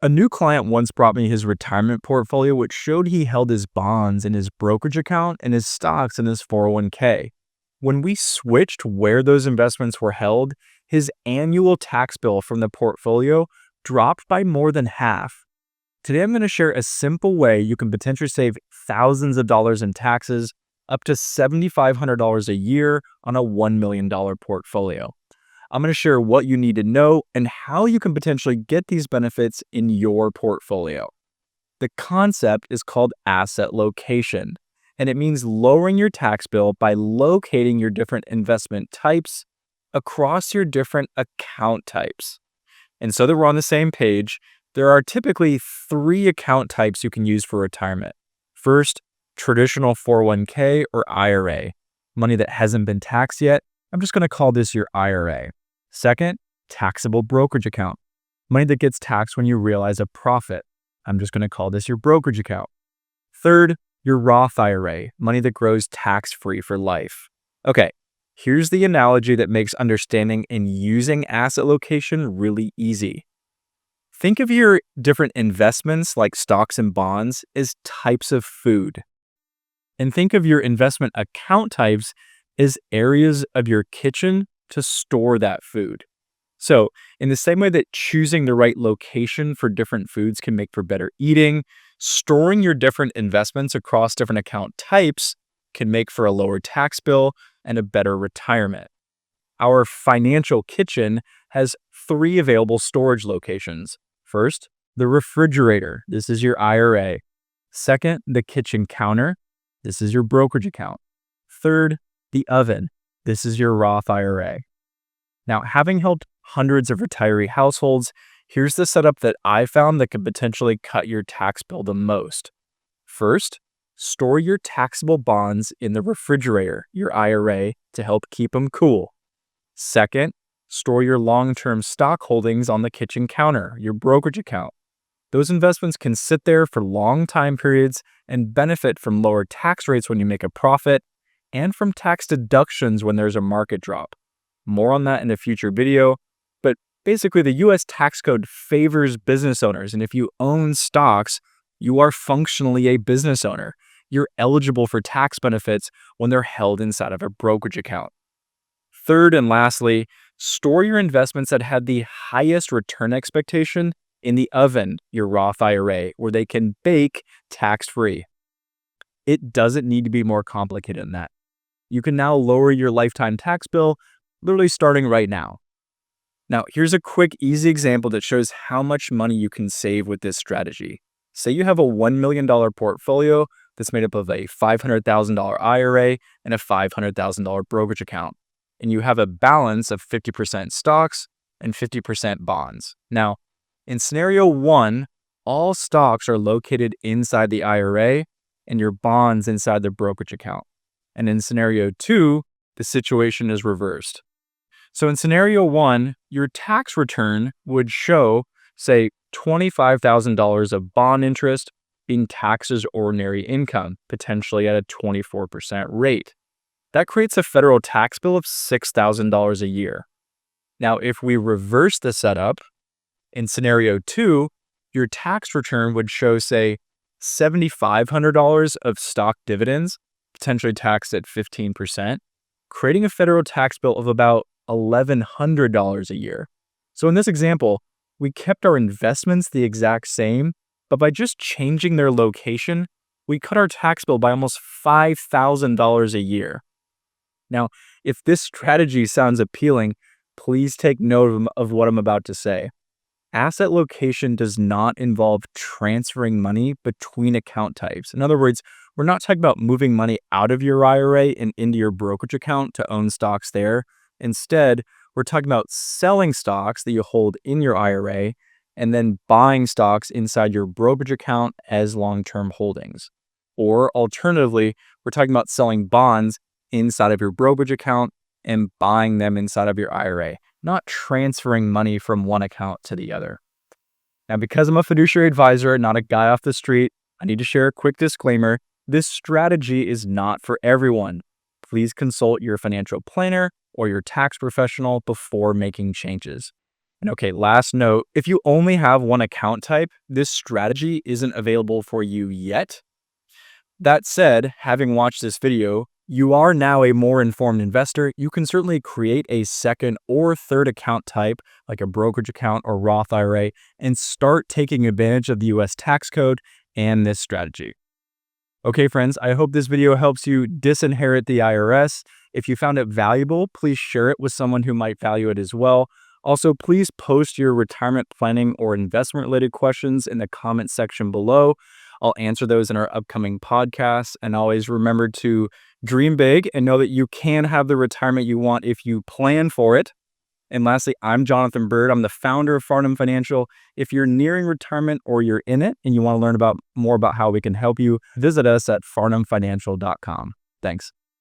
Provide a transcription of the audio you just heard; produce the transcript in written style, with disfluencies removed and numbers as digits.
A new client once brought me his retirement portfolio, which showed he held his bonds in his brokerage account and his stocks in his 401k. When we switched where those investments were held, his annual tax bill from the portfolio dropped by more than half. Today, I'm going to share a simple way you can potentially save thousands of dollars in taxes, up to $7,500 a year on a $1 million portfolio. I'm going to share what you need to know and how you can potentially get these benefits in your portfolio. The concept is called asset location, and it means lowering your tax bill by locating your different investment types across your different account types. And so that we're on the same page, there are typically 3 account types you can use for retirement. First, traditional 401k or IRA, money that hasn't been taxed yet. I'm just going to call this your IRA. Second, taxable brokerage account, money that gets taxed when you realize a profit. I'm just going to call this your brokerage account. Third, your Roth IRA, money that grows tax-free for life. Okay, here's the analogy that makes understanding and using asset location really easy. Think of your different investments like stocks and bonds as types of food. And think of your investment account types as areas of your kitchen to store that food. So, in the same way that choosing the right location for different foods can make for better eating, storing your different investments across different account types can make for a lower tax bill and a better retirement. Our financial kitchen has 3 available storage locations. First, the refrigerator. This is your IRA. Second, the kitchen counter. This is your brokerage account. Third, the oven. This is your Roth IRA. Now, having helped hundreds of retiree households, here's the setup that I found that could potentially cut your tax bill the most. First, store your taxable bonds in the refrigerator, your IRA, to help keep them cool. Second, store your long-term stock holdings on the kitchen counter, your brokerage account. Those investments can sit there for long time periods and benefit from lower tax rates when you make a profit and from tax deductions when there's a market drop. More on that in a future video, but basically the US tax code favors business owners, and if you own stocks, you are functionally a business owner. You're eligible for tax benefits when they're held inside of a brokerage account. Third and lastly, store your investments that had the highest return expectation in the oven, your Roth IRA, where they can bake tax-free. It doesn't need to be more complicated than that. You can now lower your lifetime tax bill literally starting right now. Now, here's a quick, easy example that shows how much money you can save with this strategy. Say you have a $1 million portfolio that's made up of a $500,000 IRA and a $500,000 brokerage account, and you have a balance of 50% stocks and 50% bonds. Now, in scenario 1, all stocks are located inside the IRA and your bonds inside the brokerage account. And in scenario 2, the situation is reversed. So in scenario 1, your tax return would show, say, $25,000 of bond interest being taxed as ordinary income, potentially at a 24% rate. That creates a federal tax bill of $6,000 a year. Now, if we reverse the setup, in scenario 2, your tax return would show, say, $7,500 of stock dividends, potentially taxed at 15%, creating a federal tax bill of about $1,100 a year. So in this example, we kept our investments the exact same, but by just changing their location, we cut our tax bill by almost $5,000 a year. Now, if this strategy sounds appealing, please take note of what I'm about to say. Asset location does not involve transferring money between account types. In other words, we're not talking about moving money out of your IRA and into your brokerage account to own stocks there. Instead, we're talking about selling stocks that you hold in your IRA and then buying stocks inside your brokerage account as long-term holdings. Or alternatively, we're talking about selling bonds inside of your brokerage account and buying them inside of your IRA, not transferring money from one account to the other. Now, because I'm a fiduciary advisor, not a guy off the street, I need to share a quick disclaimer. This strategy is not for everyone. Please consult your financial planner or your tax professional before making changes. And okay, last note, if you only have one account type, this strategy isn't available for you yet. That said, having watched this video, you are now a more informed investor. You can certainly create a second or third account type, like a brokerage account or Roth IRA, and start taking advantage of the US tax code and this strategy. Okay, friends, I hope this video helps you disinherit the IRS. If you found it valuable, please share it with someone who might value it as well. Also, please post your retirement planning or investment related questions in the comment section below. I'll answer those in our upcoming podcasts. And always remember to dream big and know that you can have the retirement you want if you plan for it. And lastly, I'm Jonathan Bird. I'm the founder of Farnam Financial. If you're nearing retirement or you're in it and you want to learn more about how we can help you, visit us at farnamfinancial.com. Thanks.